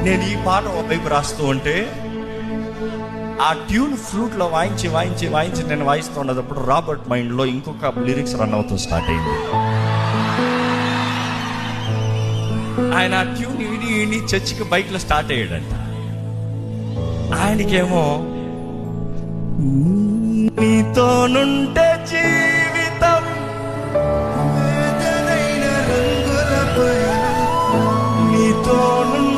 నేను ఈ పాట వైపు రాస్తూ ఉంటే ఆ ట్యూన్ ఫ్లూట్లో వాయించి వాయించి వాయించి నేను వాయిస్తూ ఉన్నప్పుడు రాబర్ట్ మైండ్లో ఇంకొక లిరిక్స్ రన్ అవుతూ స్టార్ట్ అయింది. ఆయన ఆ ట్యూన్ ఇని చర్చికి బైక్లో స్టార్ట్ అయ్యాడంట. ఆయనకేమో నీతోనుంటే జీవితం నీతోనుంటే